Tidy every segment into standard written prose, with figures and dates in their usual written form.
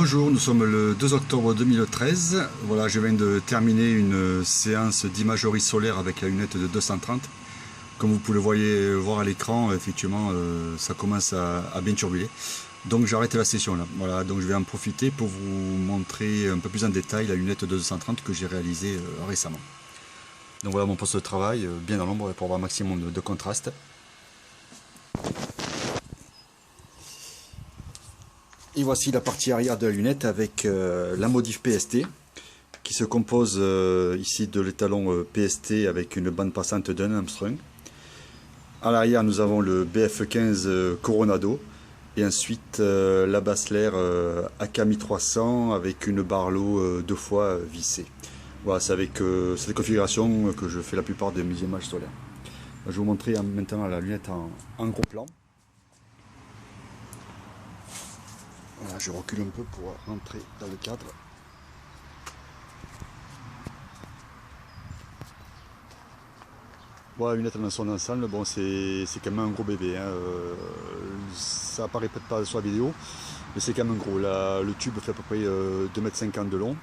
Bonjour, nous sommes le 2 octobre 2013. Voilà, je viens de terminer une séance d'imagerie solaire avec la lunette de 230. Comme vous pouvez le voir à l'écran, effectivement, ça commence à bien turbuler. Donc j'arrête la session là. Voilà, donc je vais en profiter pour vous montrer un peu plus en détail la lunette de 230 que j'ai réalisée récemment. Donc voilà mon poste de travail, bien dans l'ombre pour avoir un maximum de contraste. Et voici la partie arrière de la lunette avec la modif PST qui se compose ici de l'étalon PST avec une bande passante d'un Armstrong. À l'arrière nous avons le BF15 Coronado et ensuite la Basler Akami 300 avec une Barlow deux fois vissée. Voilà, c'est avec cette configuration que je fais la plupart de mes images solaires. Je vais vous montrer maintenant la lunette en gros plan. Voilà, je recule un peu pour rentrer dans le cadre. Voilà, la lunette dans son ensemble, bon, c'est quand même un gros bébé. Hein. Ça apparaît peut-être pas sur la vidéo, mais c'est quand même gros. Là, le tube fait à peu près 2,50 m de long.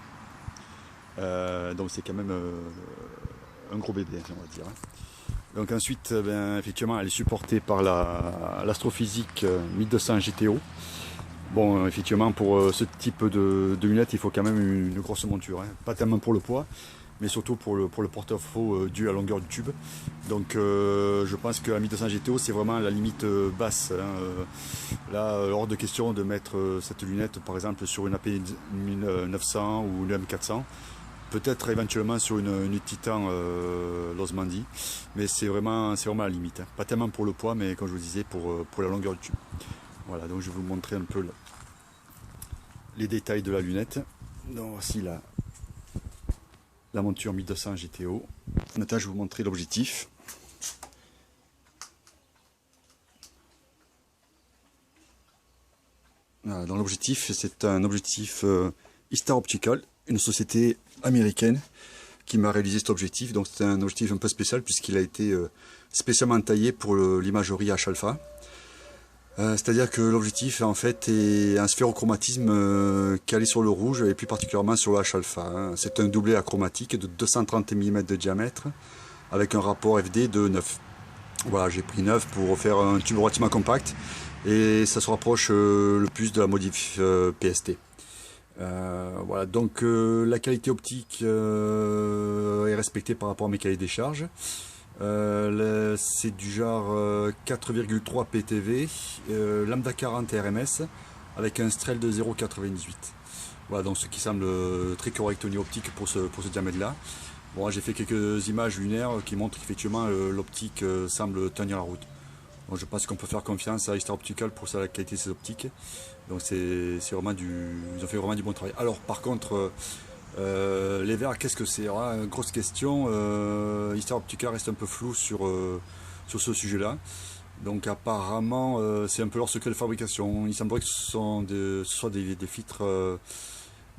Donc c'est quand même un gros bébé, on va dire. Donc ensuite, effectivement, elle est supportée par l'astrophysique 1200 GTO. Bon, effectivement, pour ce type de lunettes, il faut quand même une grosse monture. Hein. Pas tellement pour le poids, mais surtout pour le porte-à-faux dû à la longueur du tube. Donc je pense que la 1200 GTO, c'est vraiment la limite basse. Hein. Là, hors de question de mettre cette lunette, par exemple, sur une AP 900 ou une M400. Peut-être éventuellement sur une Titan Losmandy. Mais c'est vraiment la limite. Hein. Pas tellement pour le poids, mais comme je vous disais, pour la longueur du tube. Voilà, donc je vais vous montrer un peu les détails de la lunette. Donc voici la monture 1200 GTO. Maintenant, je vais vous montrer l'objectif. Voilà, dans l'objectif, c'est un objectif Istar Optical, une société américaine qui m'a réalisé cet objectif. Donc c'est un objectif un peu spécial puisqu'il a été spécialement taillé pour l'imagerie H-alpha. C'est-à-dire que l'objectif en fait est un sphérochromatisme calé sur le rouge et plus particulièrement sur le H-alpha. Hein. C'est un doublé achromatique de 230 mm de diamètre avec un rapport FD de 9. Voilà, j'ai pris 9 pour faire un tube relativement compact et ça se rapproche le plus de la modif PST. Voilà, donc la qualité optique est respectée par rapport à mes cahiers des charges. C'est du genre 4,3 PTV, lambda 40 RMS avec un Strel de 0,98. Voilà, donc ce qui semble très correct au niveau optique pour ce diamètre là. Bon, j'ai fait quelques images lunaires qui montrent qu'effectivement l'optique semble tenir la route. Donc je pense qu'on peut faire confiance à Istar Optical pour la qualité de ses optiques. Donc c'est vraiment ils ont fait vraiment du bon travail. Alors par contre les verres, qu'est-ce que c'est? Grosse question. Istar Optical reste un peu flou sur ce sujet-là. Donc apparemment, c'est un peu leur secret de fabrication. Il semblerait que ce soit des filtres,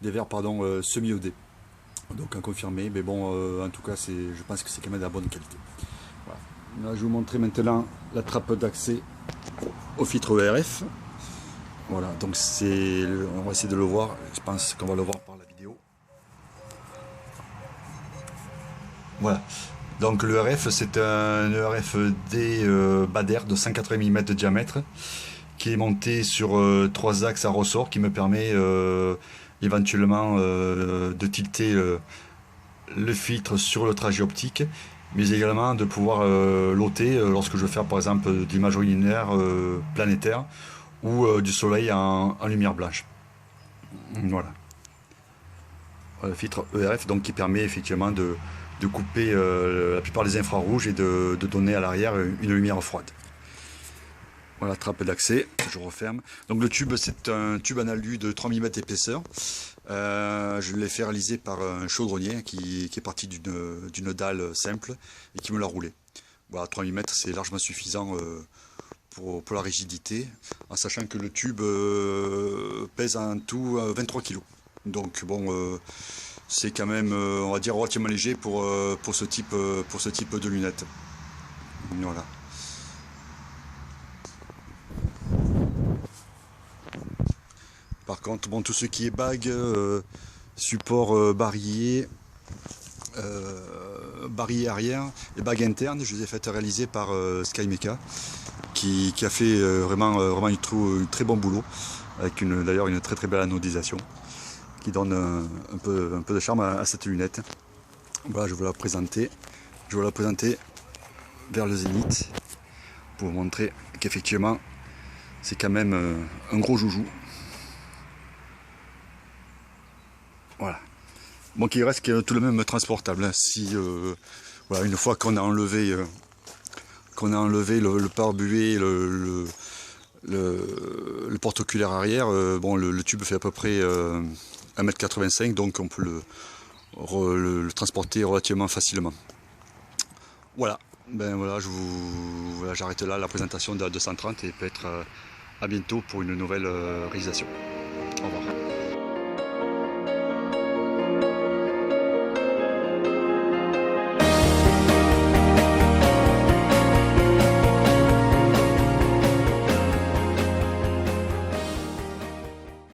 des verres pardon, semi-ED. Donc à confirmer. Mais bon, en tout cas, je pense que c'est quand même de la bonne qualité. Voilà. Là, je vais vous montrer maintenant la trappe d'accès au filtre ERF. Voilà. Donc on va essayer de le voir. Je pense qu'on va le voir par la vidéo. Voilà, donc le RF c'est un ERF-D Bader de 180 mm de diamètre qui est monté sur 3 axes à ressort qui me permet éventuellement de tilter le filtre sur le trajet optique mais également de pouvoir l'ôter lorsque je veux faire par exemple de l'imagerie lunaire planétaire ou du soleil en lumière blanche. Voilà. Le filtre ERF donc qui permet effectivement de couper la plupart des infrarouges et de donner à l'arrière une lumière froide. Voilà, trappe d'accès, je referme. Donc le tube, c'est un tube en alu de 3 mm d'épaisseur. Je l'ai fait réaliser par un chaudronnier qui est parti d'une dalle simple et qui me l'a roulé. Voilà, 3 mm, c'est largement suffisant pour la rigidité, en sachant que le tube pèse en tout 23 kg. Donc bon, c'est quand même, on va dire, relativement léger pour ce type de lunettes. Voilà. Par contre, bon, tout ce qui est bague, support barillet, barillet arrière et bagues internes, je les ai faites réaliser par SkyMecha, qui a fait vraiment un très bon boulot, avec d'ailleurs une très belle anodisation, qui donne un peu de charme à cette lunette. Voilà, je vais la présenter. Je vais la présenter vers le zénith pour vous montrer qu'effectivement c'est quand même un gros joujou. Voilà. Bon, qui reste tout de même transportable. Hein. Si voilà, une fois qu'on a enlevé le pare-buée, le porte-oculaire arrière, bon, le tube fait à peu près 1,85 m, donc on peut le transporter relativement facilement. Voilà, ben voilà, voilà, j'arrête là la présentation de la 230 et peut-être à bientôt pour une nouvelle réalisation. Au revoir.